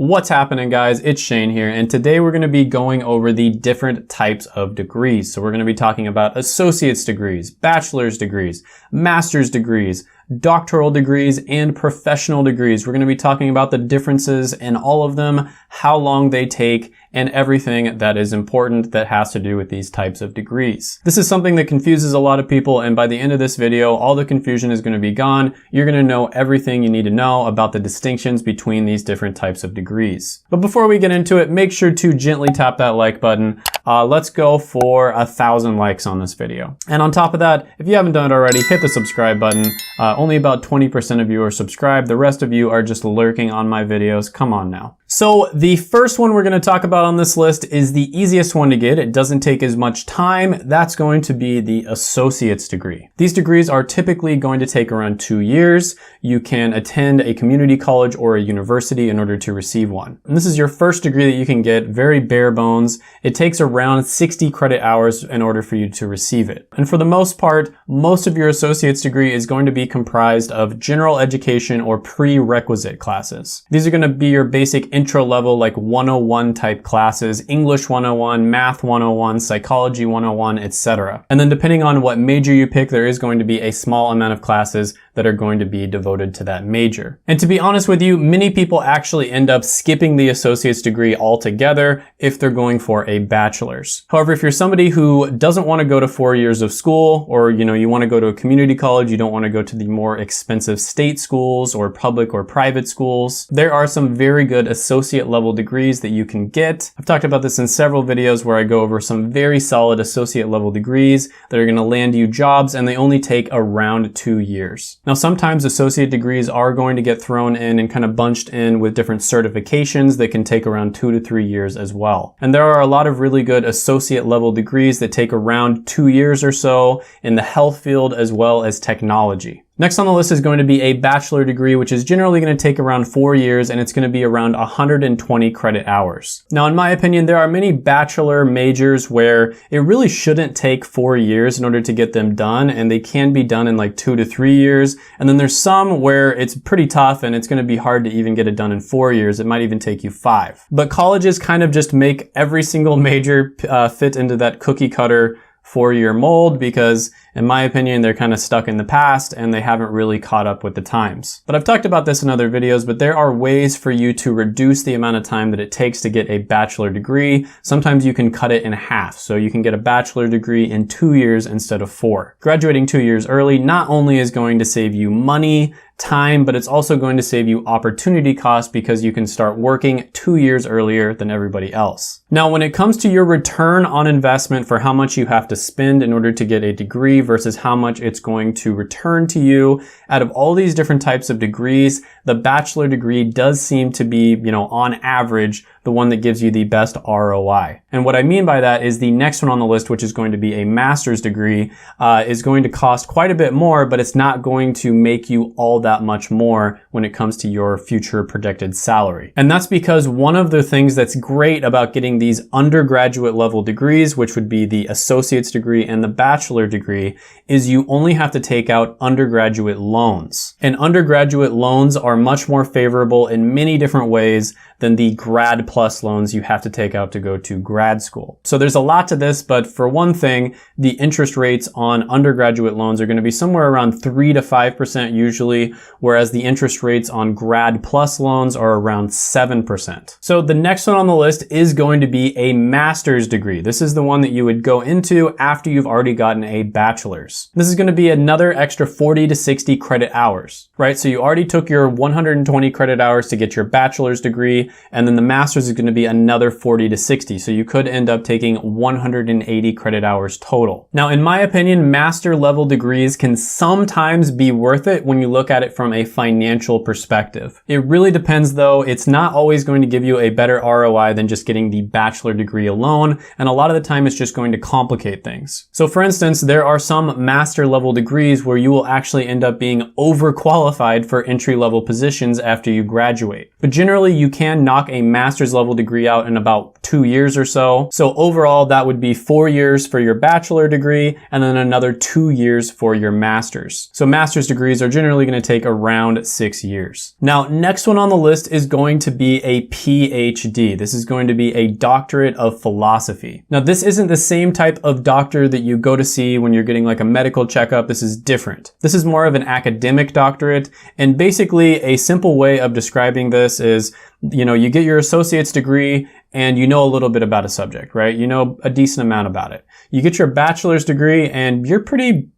What's happening, guys? It's Shane here, and today we're going to be going over the different types of degrees. So we're going to be talking about associate's degrees, bachelor's degrees, master's degrees, doctoral degrees, and professional degrees. We're going to be talking about the differences in all of them, how long they take, and everything that is important that has to do with these types of degrees. This is something that confuses a lot of people, and by the end of this video, all the confusion is going to be gone. You're going to know everything you need to know about the distinctions between these different types of degrees. But before we get into it, make sure to gently tap that like button. Let's go for 1,000 likes on this video. And on top of that, if you haven't done it already, hit the subscribe button. Only about 20% of you are subscribed. The rest of you are just lurking on my videos. Come on now. So the first one we're going to talk about on this list is the easiest one to get. It doesn't take as much time. That's going to be the associate's degree. These degrees are typically going to take around 2 years. You can attend a community college or a university in order to receive one. And this is your first degree that you can get, very bare bones. It takes around 60 credit hours in order for you to receive it. And for the most part, most of your associate's degree is going to be comprised of general education or prerequisite classes. These are going to be your basic intro level, like 101 type classes, English 101, Math 101, Psychology 101, etc. And then depending on what major you pick, there is going to be a small amount of classes that are going to be devoted to that major. And to be honest with you, many people actually end up skipping the associate's degree altogether if they're going for a bachelor's. However, if you're somebody who doesn't want to go to 4 years of school, or you want to go to a community college, you don't want to go to the more expensive state schools or public or private schools, there are some very good associate level degrees that you can get. I've talked about this in several videos where I go over some very solid associate level degrees that are going to land you jobs, and they only take around 2 years. Now, sometimes associate degrees are going to get thrown in and kind of bunched in with different certifications that can take around 2 to 3 years as well. And there are a lot of really good associate level degrees that take around 2 years or so in the health field as well as technology. Next on the list is going to be a bachelor degree, which is generally going to take around 4 years, and it's going to be around 120 credit hours. Now, in my opinion, there are many bachelor majors where it really shouldn't take 4 years in order to get them done, and they can be done in like 2 to 3 years. And then there's some where it's pretty tough and it's going to be hard to even get it done in 4 years. It might even take you 5. But colleges kind of just make every single major fit into that cookie cutter 4-year mold because, in my opinion, they're kind of stuck in the past and they haven't really caught up with the times. But I've talked about this in other videos, but there are ways for you to reduce the amount of time that it takes to get a bachelor degree. Sometimes you can cut it in half, so you can get a bachelor degree in 2 years instead of 4. Graduating 2 years early not only is going to save you money, time, but it's also going to save you opportunity cost because you can start working 2 years earlier than everybody else. Now, when it comes to your return on investment for how much you have to spend in order to get a degree versus how much it's going to return to you, out of all these different types of degrees, the bachelor degree does seem to be, on average, the one that gives you the best ROI. And what I mean by that is the next one on the list, which is going to be a master's degree, is going to cost quite a bit more, but it's not going to make you all that much more when it comes to your future projected salary. And that's because one of the things that's great about getting these undergraduate level degrees, which would be the associate's degree and the bachelor degree, is you only have to take out undergraduate loans. And undergraduate loans are much more favorable in many different ways than the grad plus loans you have to take out to go to grad school. So there's a lot to this, but for one thing, the interest rates on undergraduate loans are going to be somewhere around 3 to 5% usually, whereas the interest rates on grad plus loans are around 7%. So the next one on the list is going to be a master's degree. This is the one that you would go into after you've already gotten a bachelor's. This is going to be another extra 40 to 60 credit hours, right? So you already took your 120 credit hours to get your bachelor's degree, and then the master's is going to be another 40 to 60. So you could end up taking 180 credit hours total. Now, in my opinion, master level degrees can sometimes be worth it when you look at it from a financial perspective. It really depends though. It's not always going to give you a better ROI than just getting the bachelor degree alone. And a lot of the time it's just going to complicate things. So for instance, there are some master level degrees where you will actually end up being overqualified for entry level positions after you graduate. But generally you can knock a master's master's level degree out in about 2 years or so. So overall, that would be 4 years for your bachelor degree and then another 2 years for your master's. So master's degrees are generally going to take around 6 years. Now, next one on the list is going to be a PhD. This is going to be a doctorate of philosophy. Now, this isn't the same type of doctor that you go to see when you're getting like a medical checkup. This is different. This is more of an academic doctorate. And basically a simple way of describing this is, you get your associate's degree and you know a little bit about a subject, right? You know a decent amount about it. You get your bachelor's degree and you're pretty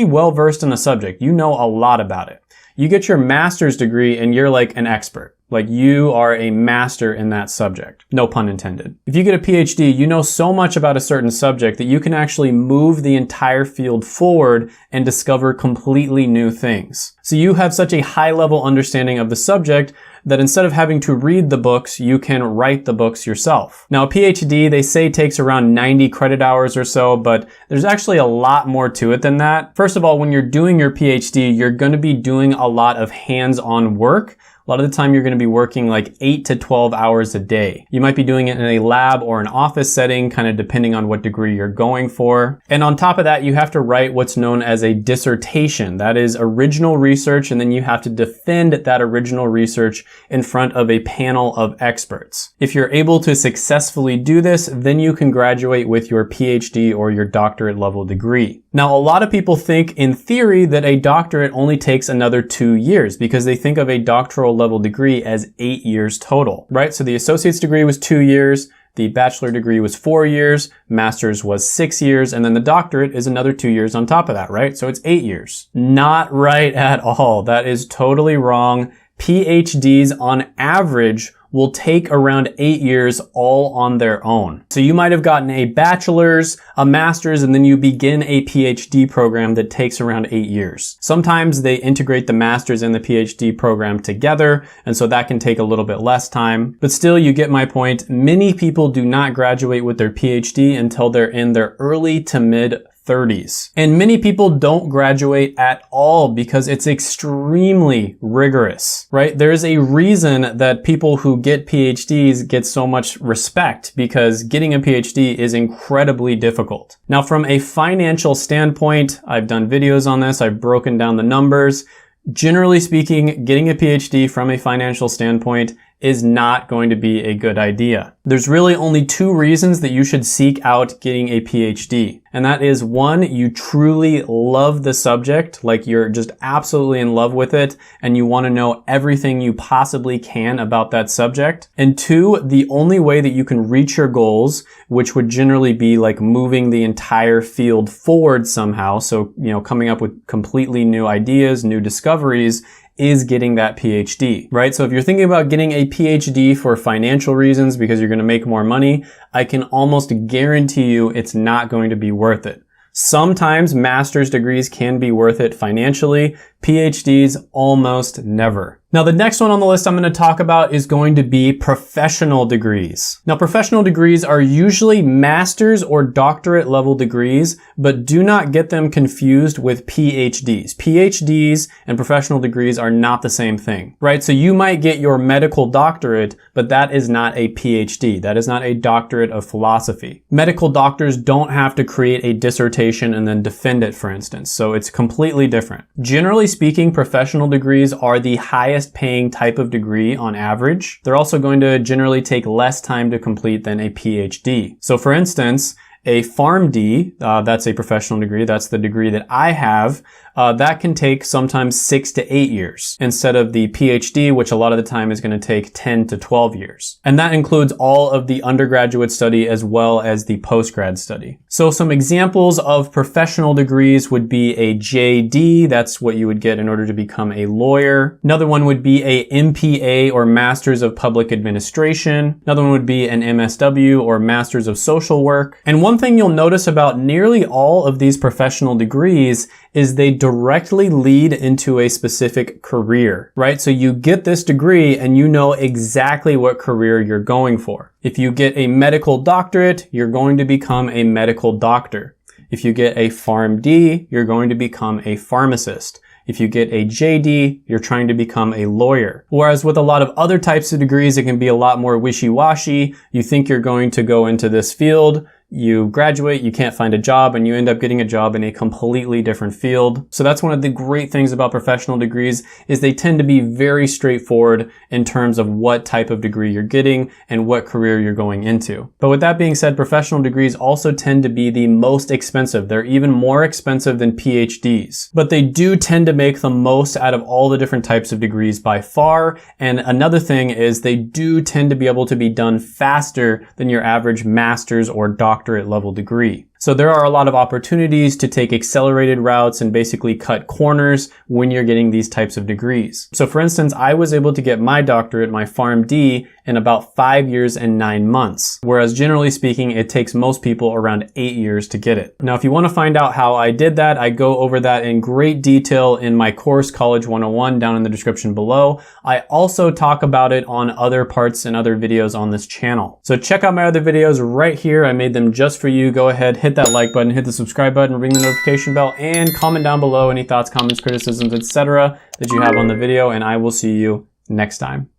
well versed in the subject. You know a lot about it. You get your master's degree and you're like an expert. Like you are a master in that subject. No pun intended. If you get a PhD, you know so much about a certain subject that you can actually move the entire field forward and discover completely new things. So you have such a high level understanding of the subject that instead of having to read the books, you can write the books yourself. Now, a PhD, they say takes around 90 credit hours or so, but there's actually a lot more to it than that. First of all, when you're doing your PhD, you're going to be doing a lot of hands-on work. A lot of the time you're going to be working like 8 to 12 hours a day. You might be doing it in a lab or an office setting, kind of depending on what degree you're going for. And on top of that, you have to write what's known as a dissertation. That is original research, and then you have to defend that original research in front of a panel of experts. If you're able to successfully do this, then you can graduate with your PhD or your doctorate level degree. Now, a lot of people think in theory that a doctorate only takes another 2 years because they think of a doctoral level degree as 8 years total, right? So the associate's degree was 2 years, the bachelor degree was 4 years, master's was 6 years, and then the doctorate is another 2 years on top of that, right? So it's 8 years. Not right at all. That is totally wrong. PhDs on average will take around 8 years all on their own. So you might have gotten a bachelor's, a master's, and then you begin a PhD program that takes around 8 years. Sometimes they integrate the master's and the PhD program together, and so that can take a little bit less time. But still, you get my point. Many people do not graduate with their PhD until they're in their early to mid 30s. And many people don't graduate at all because it's extremely rigorous, right? There's a reason that people who get PhDs get so much respect because getting a PhD is incredibly difficult. Now, from a financial standpoint, I've done videos on this. I've broken down the numbers. Generally speaking, getting a PhD from a financial standpoint is not going to be a good idea. There's really only 2 reasons that you should seek out getting a PhD. And that is 1, you truly love the subject, like you're just absolutely in love with it, and you want to know everything you possibly can about that subject. And 2, the only way that you can reach your goals, which would generally be like moving the entire field forward somehow, so, coming up with completely new ideas, new discoveries, is getting that PhD, right? So if you're thinking about getting a PhD for financial reasons because you're going to make more money, I can almost guarantee you it's not going to be worth it. Sometimes master's degrees can be worth it financially. PhDs almost never. Now, the next one on the list I'm going to talk about is going to be professional degrees. Now, professional degrees are usually master's or doctorate level degrees, but do not get them confused with PhDs. PhDs and professional degrees are not the same thing, right? So you might get your medical doctorate, but that is not a PhD. That is not a doctorate of philosophy. Medical doctors don't have to create a dissertation and then defend it, for instance. So it's completely different. Generally speaking, professional degrees are the highest paying type of degree on average. They're also going to generally take less time to complete than a PhD. So for instance, a PharmD, that's a professional degree, that's the degree that I have, that can take sometimes 6 to 8 years instead of the PhD, which a lot of the time is going to take 10 to 12 years. And that includes all of the undergraduate study as well as the postgrad study. So some examples of professional degrees would be a JD, that's what you would get in order to become a lawyer. Another one would be a MPA or Masters of Public Administration. Another one would be an MSW or Masters of Social Work. And one thing you'll notice about nearly all of these professional degrees is they directly lead into a specific career, right? So you get this degree and you know exactly what career you're going for. If you get a medical doctorate, you're going to become a medical doctor. If you get a PharmD, you're going to become a pharmacist. If you get a JD, you're trying to become a lawyer. Whereas with a lot of other types of degrees, it can be a lot more wishy-washy. You think you're going to go into this field, you graduate, you can't find a job, and you end up getting a job in a completely different field. So that's one of the great things about professional degrees is they tend to be very straightforward in terms of what type of degree you're getting and what career you're going into. But with that being said, professional degrees also tend to be the most expensive. They're even more expensive than PhDs. But they do tend to make the most out of all the different types of degrees by far. And another thing is they do tend to be able to be done faster than your average master's or doctorate level degree. So there are a lot of opportunities to take accelerated routes and basically cut corners when you're getting these types of degrees. So for instance, I was able to get my doctorate, my PharmD, in about 5 years and 9 months. Whereas generally speaking, it takes most people around 8 years to get it. Now, if you want to find out how I did that, I go over that in great detail in my course, College 101, down in the description below. I also talk about it on other parts and other videos on this channel. So check out my other videos right here. I made them just for you. Go ahead, hit that like button, hit the subscribe button, ring the notification bell, and comment down below any thoughts, comments, criticisms, etc. that you have on the video, and I will see you next time.